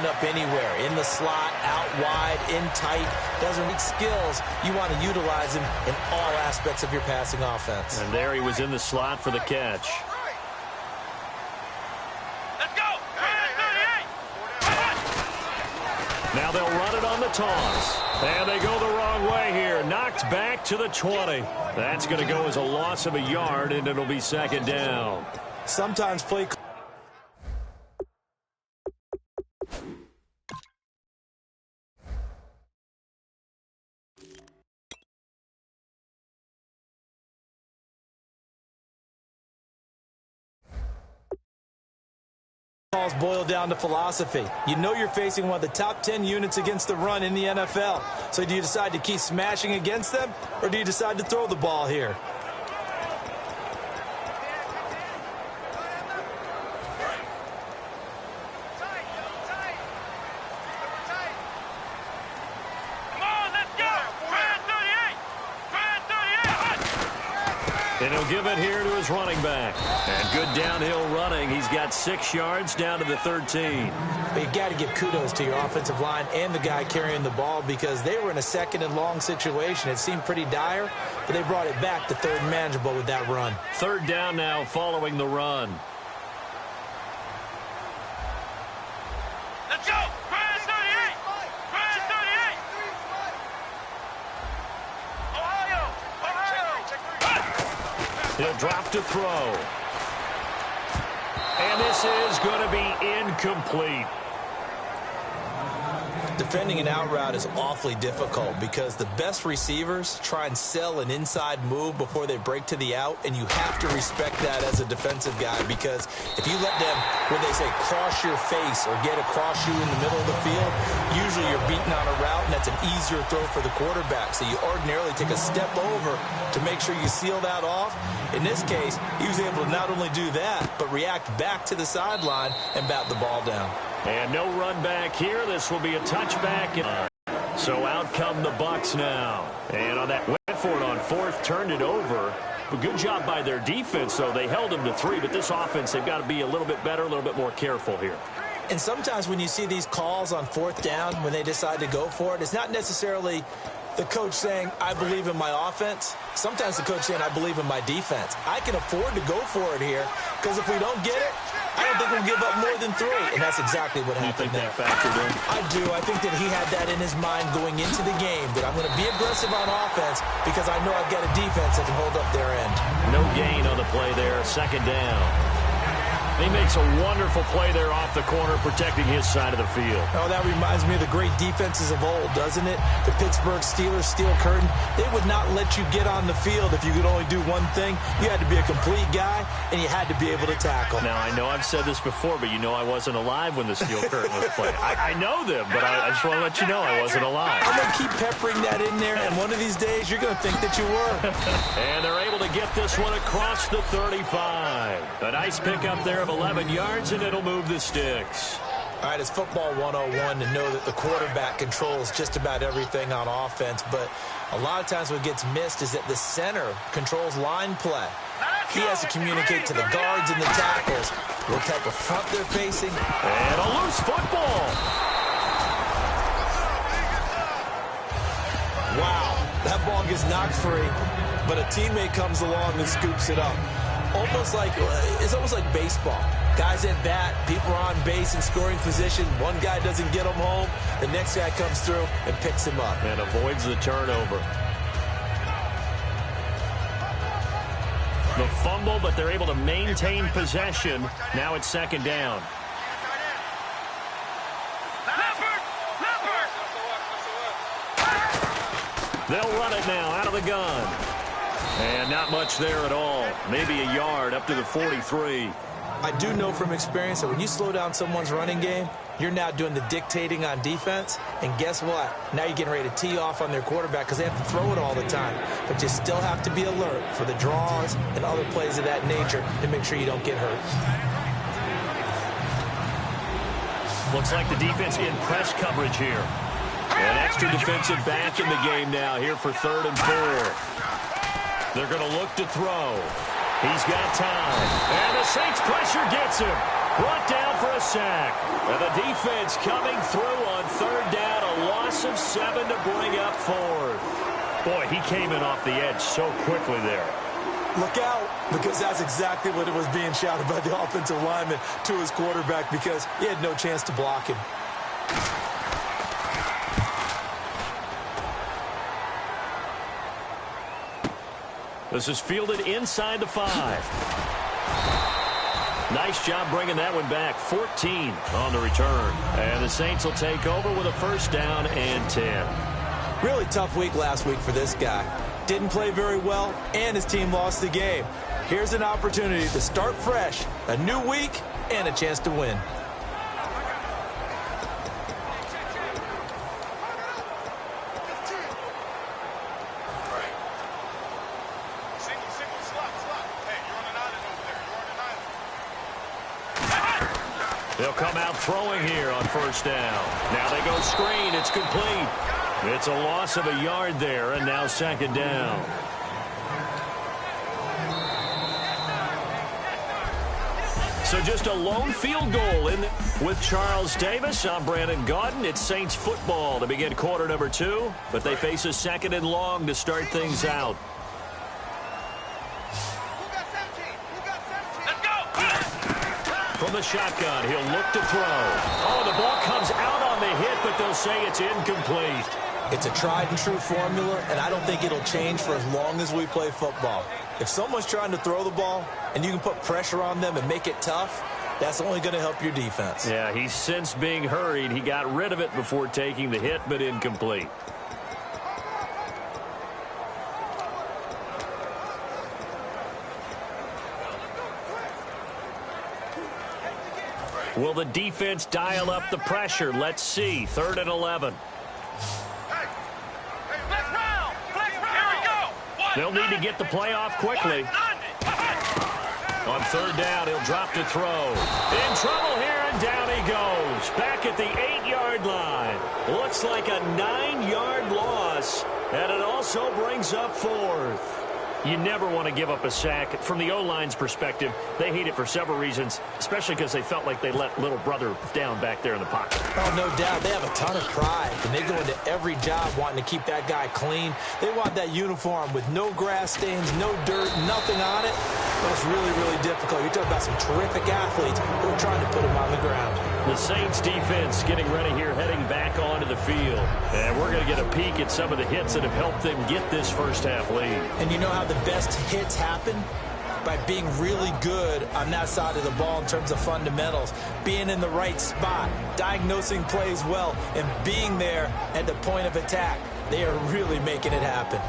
line up anywhere, in the slot, out wide, in tight. Those are skills you want to utilize them in all aspects of your passing offense. And there he was in the slot for the catch. Now they'll run it on the toss. And they go the wrong way here. Knocked back to the 20. That's going to go as a loss of a yard, and it'll be second down. Sometimes play calls boil down to philosophy. You know you're facing one of the top 10 units against the run in the NFL. So do you decide to keep smashing against them, or do you decide to throw the ball here? And he'll give it here to his running back. And good downhill running. He's got 6 yards down to the 13. But you got to give kudos to your offensive line and the guy carrying the ball, because they were in a second and long situation. It seemed pretty dire, but they brought it back to third and manageable with that run. Third down now following the run. Let's go! He'll drop to throw. And this is going to be incomplete. Defending an out route is awfully difficult because the best receivers try and sell an inside move before they break to the out, and you have to respect that as a defensive guy, because if you let them, what they say, cross your face or get across you in the middle of the field, usually you're beaten on a route, and that's an easier throw for the quarterback. So you ordinarily take a step over to make sure you seal that off. In this case, he was able to not only do that, but react back to the sideline and bat the ball down. And no run back here. This will be a touchback. So out come the Bucs now. And on that, went for it on fourth, turned it over. But good job by their defense, though. They held them to 3, but this offense, they've got to be a little bit better, a little bit more careful here. And sometimes when you see these calls on fourth down, when they decide to go for it, it's not necessarily the coach saying, I believe in my offense. Sometimes the coach saying, I believe in my defense. I can afford to go for it here, because if we don't get it, I don't think we'll give up more than 3. And that's exactly what happened there. You think that factored in? I do. I think that he had that in his mind going into the game, that I'm going to be aggressive on offense because I know I've got a defense that can hold up their end. No gain on the play there. Second down. He makes a wonderful play there off the corner, protecting his side of the field. Oh, that reminds me of the great defenses of old, doesn't it? The Pittsburgh Steelers, steel curtain. They would not let you get on the field if you could only do one thing. You had to be a complete guy, and you had to be able to tackle. Now, I know I've said this before, but you know I wasn't alive when the steel curtain was played. I know them, but I just want to let you know I wasn't alive. I'm going to keep peppering that in there, and one of these days you're going to think that you were. And they're able to get this one across the 35. A nice pickup there of 11 yards, and it'll move the sticks. All right, it's football 101 to know that the quarterback controls just about everything on offense, but a lot of times what gets missed is that the center controls line play. He has to communicate to the guards and the tackles what type of front they're facing. And a loose football. Wow, that ball gets knocked free, but a teammate comes along and scoops it up. It's almost like baseball. Guys at bat, people are on base in scoring position. One guy doesn't get him home. The next guy comes through and picks him up. And avoids the turnover. The fumble, but they're able to maintain possession. Now it's second down. They'll run it now out of the gun. And not much there at all. Maybe a yard up to the 43. I do know from experience that when you slow down someone's running game, you're now doing the dictating on defense. And guess what? Now you're getting ready to tee off on their quarterback because they have to throw it all the time. But you still have to be alert for the draws and other plays of that nature to make sure you don't get hurt. Looks like the defense in press coverage here. An extra defensive back in the game now here for 3rd and 4. They're going to look to throw. He's got time. And the Saints pressure gets him. Brought down for a sack. And the defense coming through on third down. A loss of 7 to bring up fourth. Boy, he came in off the edge so quickly there. Look out, because that's exactly what it was being shouted by the offensive lineman to his quarterback, because he had no chance to block him. This is fielded inside the 5. Nice job bringing that one back. 14 on the return. And the Saints will take over with a first down and 10. Really tough week last week for this guy. Didn't play very well, and his team lost the game. Here's an opportunity to start fresh, a new week, and a chance to win. They'll come out throwing here on first down. Now they go screen. It's complete. It's a loss of a yard there, and now second down. So just a lone field goal in with Charles Davis. I'm Brandon Gaudin. It's Saints football to begin quarter number 2, but they face a second and long to start things out. From the shotgun, he'll look to throw. Oh, the ball comes out on the hit, but they'll say it's incomplete. It's a tried-and-true formula, and I don't think it'll change for as long as we play football. If someone's trying to throw the ball and you can put pressure on them and make it tough, that's only going to help your defense. Yeah, he's since being hurried. He got rid of it before taking the hit, but incomplete. Will the defense dial up the pressure? Let's see. 3rd and 11. They'll need to get the play off quickly. On 3rd down, he'll drop to throw. In trouble here, and down he goes. Back at the 8-yard line. Looks like a 9-yard loss, and it also brings up 4th. You never want to give up a sack. From the O-line's perspective, they hate it for several reasons, especially because they felt like they let little brother down back there in the pocket. Oh, no doubt. They have a ton of pride, and they go into every job wanting to keep that guy clean. They want that uniform with no grass stains, no dirt, nothing on it. But it's really, really difficult. You're talking about some terrific athletes who are trying to put him on the ground. The Saints defense getting ready here, heading back onto the field. And we're going to get a peek at some of the hits that have helped them get this first half lead. And you know how the best hits happen? By being really good on that side of the ball in terms of fundamentals, being in the right spot, diagnosing plays well, and being there at the point of attack. They are really making it happen.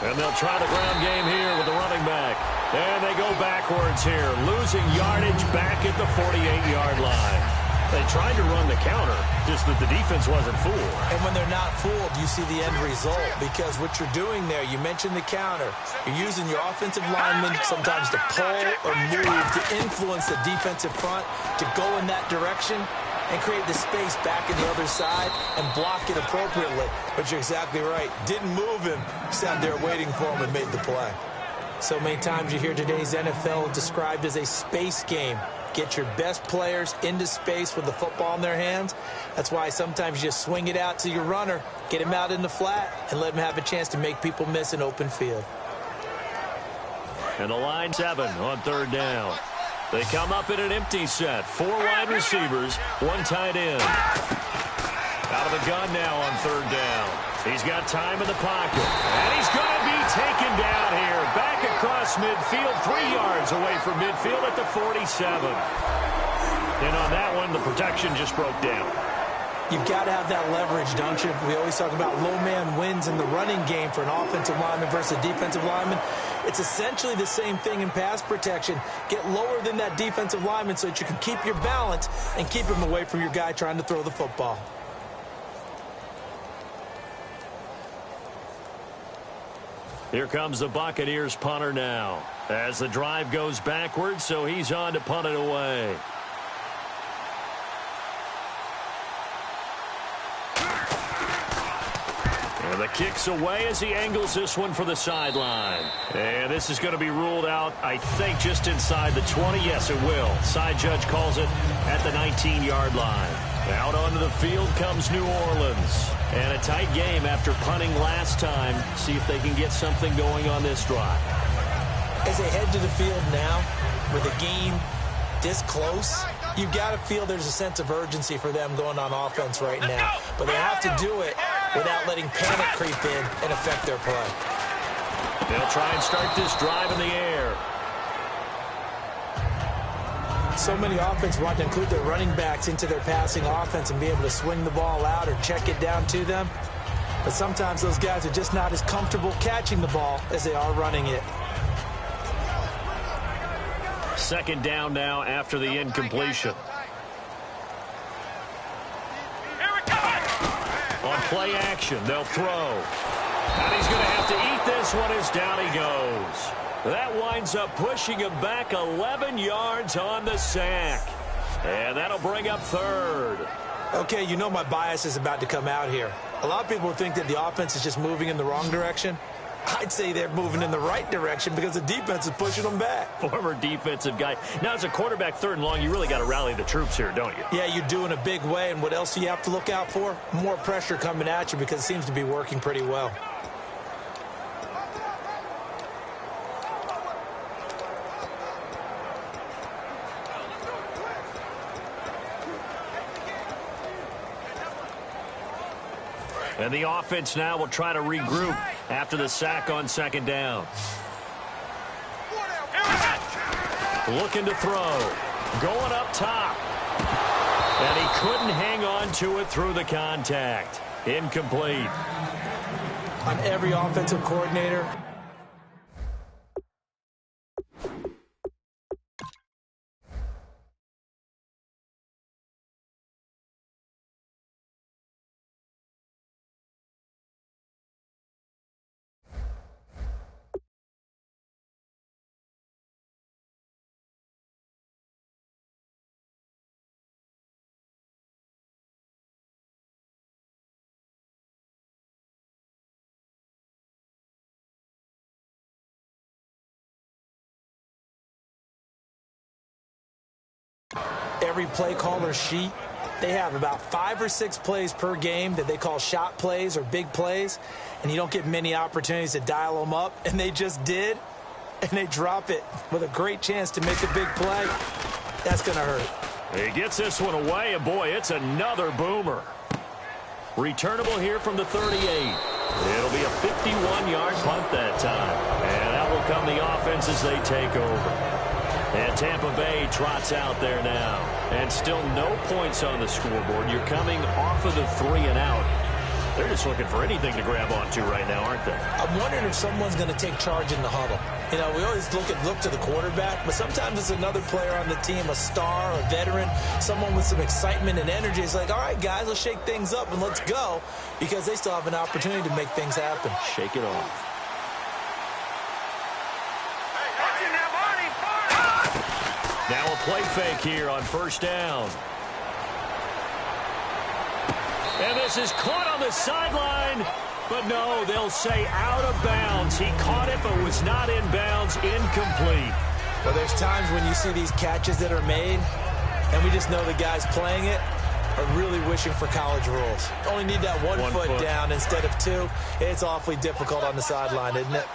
And they'll try the ground game here with the running back. And they go backwards here, losing yardage back at the 48-yard line. They tried to run the counter, just that the defense wasn't fooled. And when they're not fooled, you see the end result, because what you're doing there, you mentioned the counter. You're using your offensive linemen sometimes to pull or move to influence the defensive front to go in that direction and create the space back in the other side and block it appropriately. But you're exactly right. Didn't move him. Sat there waiting for him and made the play. So many times you hear today's NFL described as a space game. Get your best players into space with the football in their hands. That's why sometimes you just swing it out to your runner, get him out in the flat, and let him have a chance to make people miss an open field. And the line 7 on 3rd down. They come up in an empty set. 4 wide receivers, 1 tight end. Out of the gun now on 3rd down. He's got time in the pocket. And he's going to be taken down here. Back across midfield, 3 yards away from midfield at the 47. And on that one, the protection just broke down. You've got to have that leverage, don't you? We always talk about low man wins in the running game for an offensive lineman versus a defensive lineman. It's essentially the same thing in pass protection. Get lower than that defensive lineman so that you can keep your balance and keep him away from your guy trying to throw the football. Here comes the Buccaneers punter now. As the drive goes backwards, so he's on to punt it away. And the kick's away as he angles this one for the sideline. And this is going to be ruled out, I think, just inside the 20. Yes, it will. Side judge calls it at the 19-yard line. Out onto the field comes New Orleans. And a tight game after punting last time. See if they can get something going on this drive. As they head to the field now, with the game this close, you've got to feel there's a sense of urgency for them going on offense right now. But they have to do it without letting panic creep in and affect their play. They'll try and start this drive in the air. So many offenses want to include their running backs into their passing offense and be able to swing the ball out or check it down to them. But sometimes those guys are just not as comfortable catching the ball as they are running it. Second down now after the incompletion. On play action, they'll throw. And he's going to have to eat this one as down he goes. That winds up pushing him back 11 yards on the sack. And that'll bring up third. Okay, you know my bias is about to come out here. A lot of people think that the offense is just moving in the wrong direction. I'd say they're moving in the right direction because the defense is pushing them back. Former defensive guy. Now, as a quarterback, third and long, you really got to rally the troops here, don't you? Yeah, you do in a big way. And what else do you have to look out for? More pressure coming at you because it seems to be working pretty well. And the offense now will try to regroup after the sack on second down. Looking to throw. Going up top. And he couldn't hang on to it through the contact. Incomplete. On every offensive coordinator, every play caller sheet, they have about 5 or 6 plays per game that they call shot plays or big plays, and you don't get many opportunities to dial them up, and they just did, and they drop it with a great chance to make a big play. That's going to hurt. He gets this one away, and boy, it's another boomer. Returnable here from the 38. It'll be a 51-yard punt that time, and that will come the offense as they take over. And Tampa Bay trots out there now. And still no points on the scoreboard. You're coming off of the 3 and out. They're just looking for anything to grab onto right now, aren't they? I'm wondering if someone's going to take charge in the huddle. You know, we always look to the quarterback, but sometimes it's another player on the team, a star, a veteran, someone with some excitement and energy. It's like, all right, guys, let's shake things up and let's go, because they still have an opportunity to make things happen. Shake it off. Now a play fake here on first down. And this is caught on the sideline. But no, they'll say out of bounds. He caught it but was not in bounds. Incomplete. Well, there's times when you see these catches that are made, and we just know the guys playing it are really wishing for college rules. Only need that one foot down instead of 2. It's awfully difficult on the sideline, isn't it?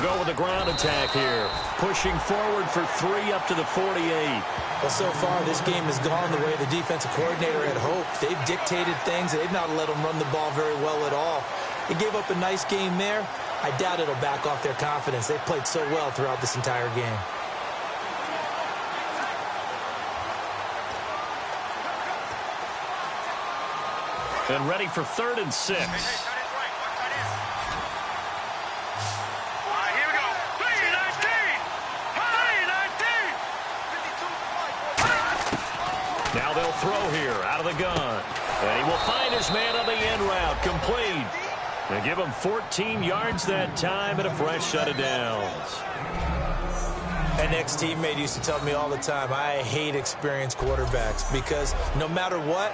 Go with the ground attack here. Pushing forward for 3 up to the 48. Well, so far, this game has gone the way the defensive coordinator had hoped. They've dictated things. They've not let them run the ball very well at all. They gave up a nice game there. I doubt it'll back off their confidence. They've played so well throughout this entire game. And ready for 3rd and 6. Now they'll throw here out of the gun. And he will find his man on the end route. Complete. And give him 14 yards that time and a fresh set of downs. An ex-teammate used to tell me all the time, I hate experienced quarterbacks because no matter what,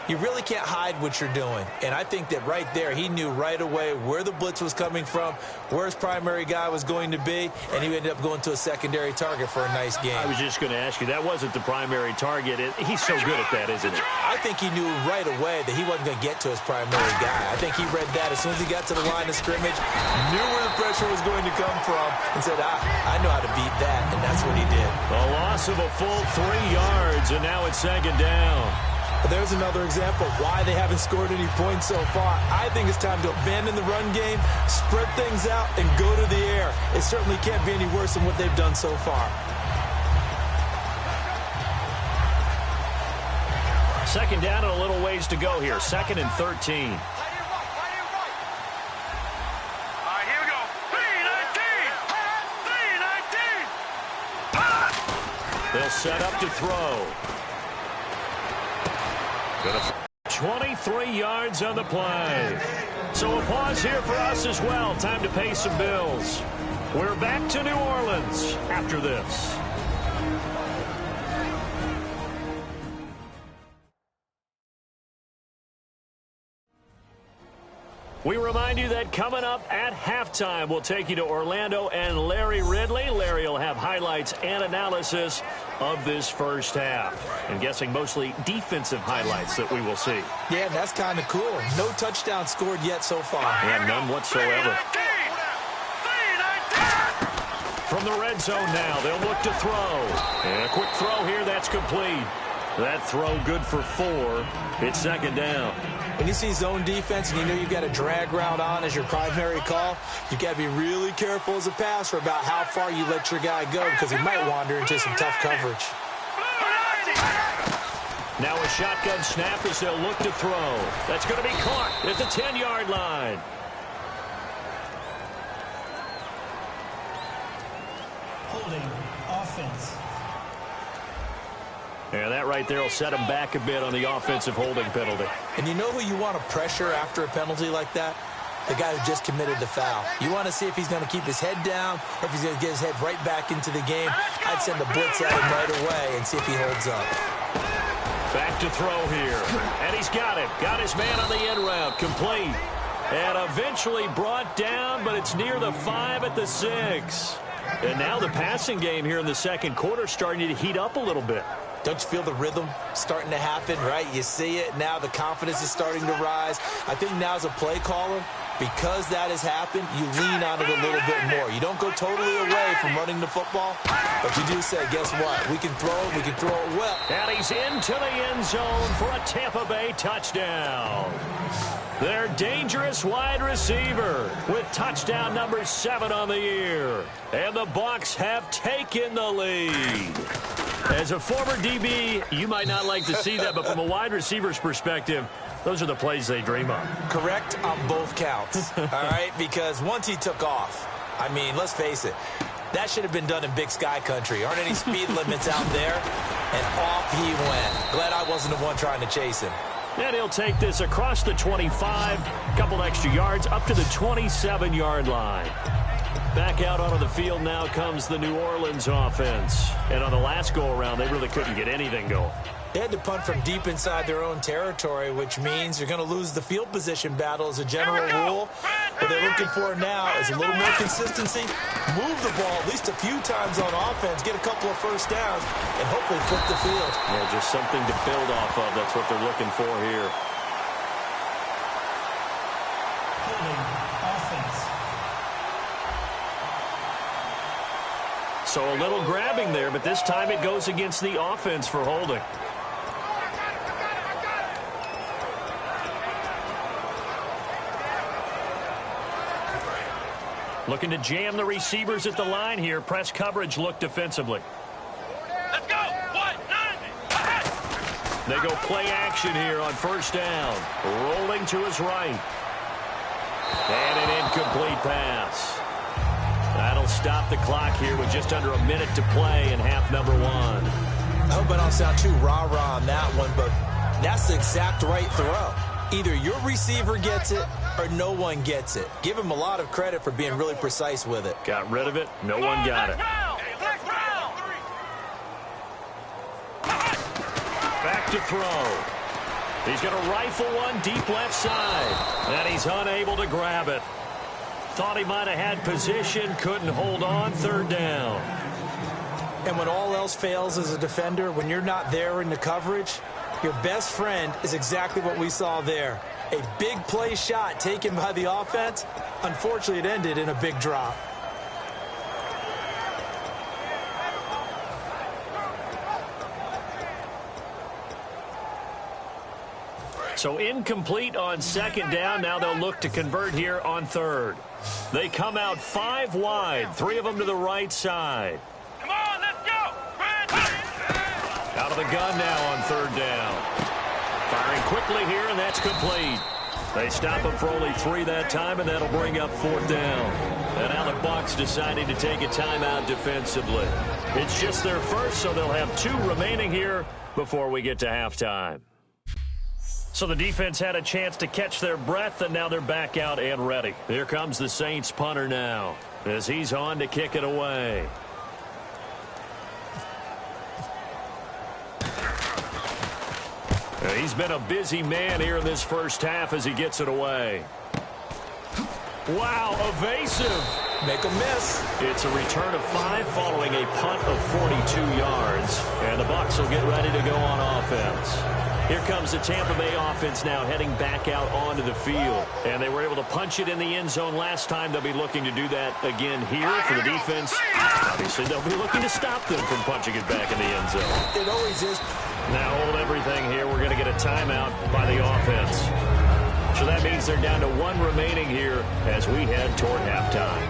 you really can't hide what you're doing. And I think that right there, he knew right away where the blitz was coming from, where his primary guy was going to be, and he ended up going to a secondary target for a nice game. I was just going to ask you, that wasn't the primary target. He's so good at that, isn't he? I think he knew right away that he wasn't going to get to his primary guy. I think he read that as soon as he got to the line of scrimmage, knew where the pressure was going to come from, and said, I know how to beat that, and that's what he did. A loss of a full 3 yards, and now it's second down. There's another example of why they haven't scored any points so far. I think it's time to abandon the run game, spread things out, and go to the air. It certainly can't be any worse than what they've done so far. Second down and a little ways to go here. 2nd and 13. Here we go. 3-19. They'll set up to throw. 23 yards on the play. So a pause here for us as well. Time to pay some bills. We're back to New Orleans after this. We remind you that coming up at halftime, we'll take you to Orlando and Larry Ridley. Larry will have highlights and analysis of this first half. I'm guessing mostly defensive highlights that we will see. Yeah, that's kind of cool. No touchdown scored yet so far. And none whatsoever. From the red zone now, they'll look to throw. And a quick throw here, that's complete. That throw good for 4. It's second down. When you see zone defense and you know you've got a drag route on as your primary call, you've got to be really careful as a passer about how far you let your guy go because he might wander into some tough coverage. Now a shotgun snap as they'll look to throw. That's going to be caught at the 10-yard line. Holding offense. And that right there will set him back a bit on the offensive holding penalty. And you know who you want to pressure after a penalty like that? The guy who just committed the foul. You want to see if he's going to keep his head down or if he's going to get his head right back into the game. I'd send the blitz at him right away and see if he holds up. Back to throw here. And he's got it. Got his man on the end route. Complete. And eventually brought down, but it's near the 5 at the 6. And now the passing game here in the second quarter starting to heat up a little bit. Don't you feel the rhythm starting to happen, right? You see it. Now the confidence is starting to rise. I think now as a play caller, because that has happened, you lean on it a little bit more. You don't go totally away from running the football, but you do say, guess what? We can throw it. We can throw it well. And he's into the end zone for a Tampa Bay touchdown. Their dangerous wide receiver with touchdown number 7 on the year. And the Bucs have taken the lead. As a former DB, you might not like to see that, but from a wide receiver's perspective, those are the plays they dream of. Correct on both counts, all right? Because once he took off, I mean, let's face it, that should have been done in Big Sky country. Aren't any speed limits out there? And off he went. Glad I wasn't the one trying to chase him. And he'll take this across the 25, a couple extra yards, up to the 27-yard line. Back out onto the field now comes the New Orleans offense. And on the last go-around, they really couldn't get anything going. They had to punt from deep inside their own territory, which means you're going to lose the field position battle as a general rule. What they're looking for now is a little more consistency, move the ball at least a few times on offense, get a couple of first downs, and hopefully flip the field. Yeah, just something to build off of. That's what they're looking for here. Holding offense. So a little grabbing there, but this time it goes against the offense for holding. Looking to jam the receivers at the line here. Press coverage look defensively. Let's go. 1-9. They go play action here on first down. Rolling to his right. And an incomplete pass. That'll stop the clock here with just under a minute to play in half number 1. I hope I don't sound too rah-rah on that That's the exact right throw. Either your receiver gets it or no one gets it. Give him a lot of credit for being really precise with it. Got rid of it. No one got it. Back to throw. He's going to rifle one deep left side. And he's unable to grab it. Thought he might have had position. Couldn't hold on. Third down. And when all else fails as a defender, when you're not there in the coverage, your best friend is exactly what we saw there. A big play shot taken by the offense. Unfortunately, it ended in a big drop. So incomplete on second down. Now they'll look to convert here on third. They come out 5 wide, 3 of them to the right side. Come on, let's go! Out of the gun now on third down. Firing quickly here, and that's complete. They stop him for only 3 that time, and that'll bring up fourth down. And now the Bucs deciding to take a timeout defensively. It's just their first, so they'll have 2 remaining here before we get to halftime. So the defense had a chance to catch their breath, and now they're back out and ready. Here comes the Saints punter now as he's on to kick it away. He's been a busy man here in this first half as he gets it away. Wow, evasive. Make a miss. It's a return of 5 following a punt of 42 yards. And the Bucs will get ready to go on offense. Here comes the Tampa Bay offense now heading back out onto the field. And they were able to punch it in the end zone last time. They'll be looking to do that again here for the defense. Obviously, they'll be looking to stop them from punching it back in the end zone. It always is. Now hold everything here. We're going to get a timeout by the offense. So that means they're down to 1 remaining here as we head toward halftime.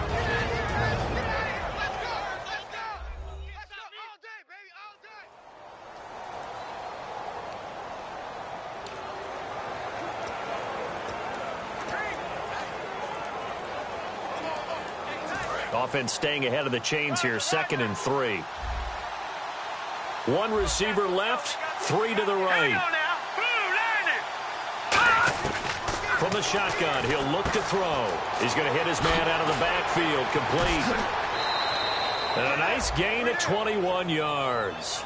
Offense staying ahead of the chains here, 2nd and 3. 1 receiver left, 3 to the right. From the shotgun, he'll look to throw. He's going to hit his man out of the backfield, complete. And a nice gain at 21 yards.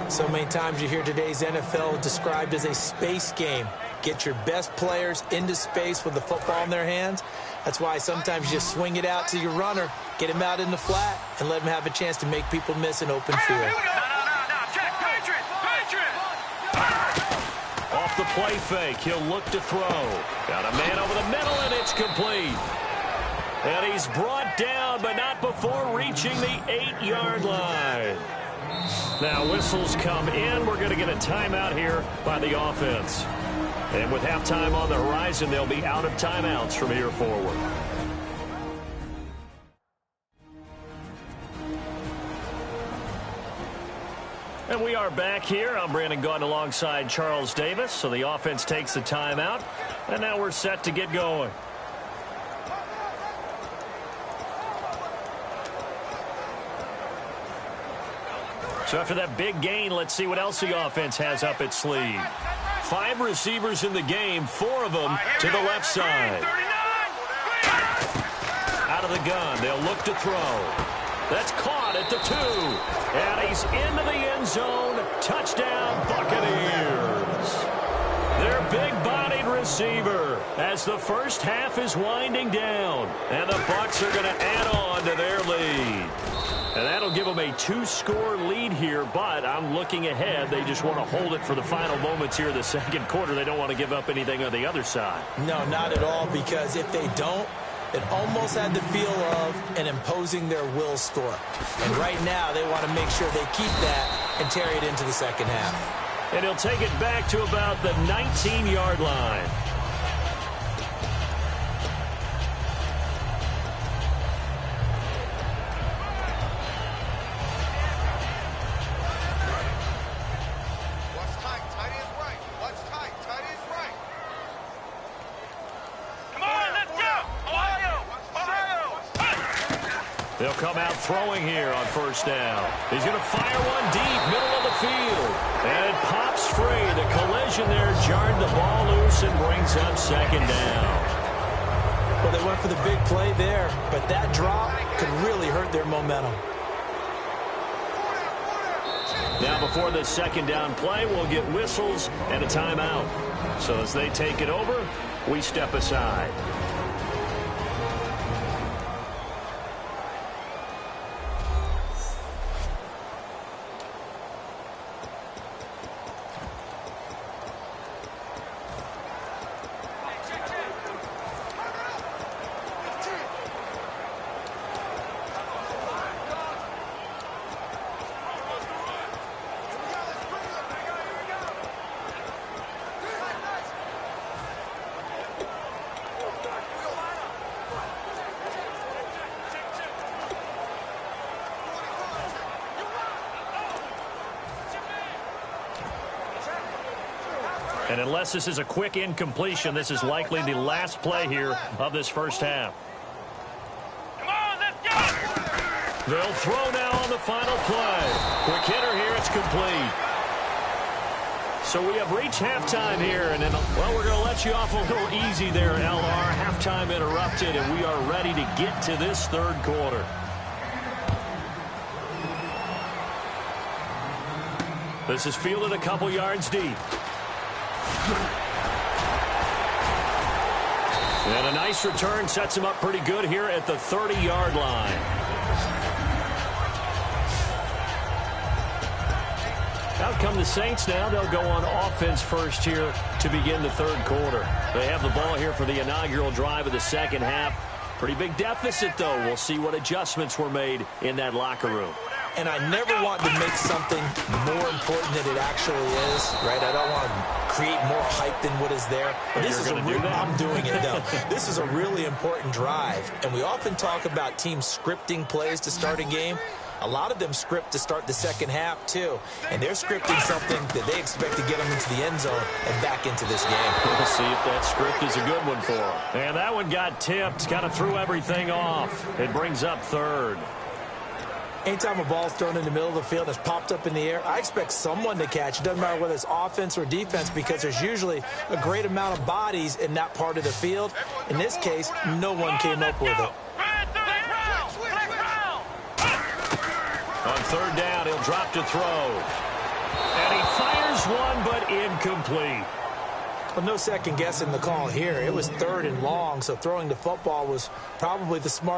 So many times you hear today's NFL described as a space game. Get your best players into space with the football in their hands. That's why sometimes you just swing it out to your runner, get him out in the flat, and let him have a chance to make people miss an open field. No, check, Patriot! Off the play fake, he'll look to throw. Got a man over the middle, and it's complete. And he's brought down, but not before reaching the 8-yard line. Now whistles come in. We're going to get a timeout here by the offense. And with halftime on the horizon, they'll be out of timeouts from here forward. And we are back here. I'm Brandon Gaudin alongside Charles Davis. So the offense takes a timeout. And now we're set to get going. So after that big gain, let's see what else the offense has up its sleeve. 5 receivers in the game, 4 of them to the left side. Out of the gun, they'll look to throw. That's caught at the 2. And he's into the end zone. Touchdown, Buccaneers. Their big-bodied receiver as the first half is winding down. And the Bucs are going to add on to their lead. And that'll give them a 2-score lead here, but I'm looking ahead. They just want to hold it for the final moments here in the second quarter. They don't want to give up anything on the other side. No, not at all, because if they don't, it almost had the feel of an imposing their will score. And right now, they want to make sure they keep that and carry it into the second half. And he'll take it back to about the 19-yard line. They'll come out throwing here on first down. He's going to fire one deep, middle of the field. And it pops free. The collision vision there, jarred the ball loose and brings up second down. Well, they went for the big play there, but that drop could really hurt their momentum. Now before the second down play, we'll get whistles and a timeout. So as they take it over, we step aside. And unless this is a quick incompletion, this is likely the last play here of this first half. Come on, let's go! They'll throw now on the final play. Quick hitter here, it's complete. So we have reached halftime here, and then, well, we're going to let you off a little easy there, LR. Halftime interrupted, and we are ready to get to this third quarter. This is fielded a couple yards deep. And a nice return sets him up pretty good here at the 30-yard line. Out come the Saints now. They'll go on offense first here to begin the third quarter. They have the ball here for the inaugural drive of the second half. Pretty big deficit, though. We'll see what adjustments were made in that locker room. And I never want to make something more important than it actually is, right? I don't want to create more hype than what is there. But this is I'm doing it, though. This is a really important drive. And we often talk about teams scripting plays to start a game. A lot of them script to start the second half, too. And they're scripting something that they expect to get them into the end zone and back into this game. We'll see if that script is a good one for them. And that one got tipped, kind of threw everything off. It brings up third. Anytime a ball's thrown in the middle of the field and it's popped up in the air, I expect someone to catch. It doesn't matter whether it's offense or defense because there's usually a great amount of bodies in that part of the field. In this case, no one came up with it. On third down, he'll drop to throw. And he fires one, but incomplete. Well, no second guessing the call here. It was third and long, so throwing the football was probably the smart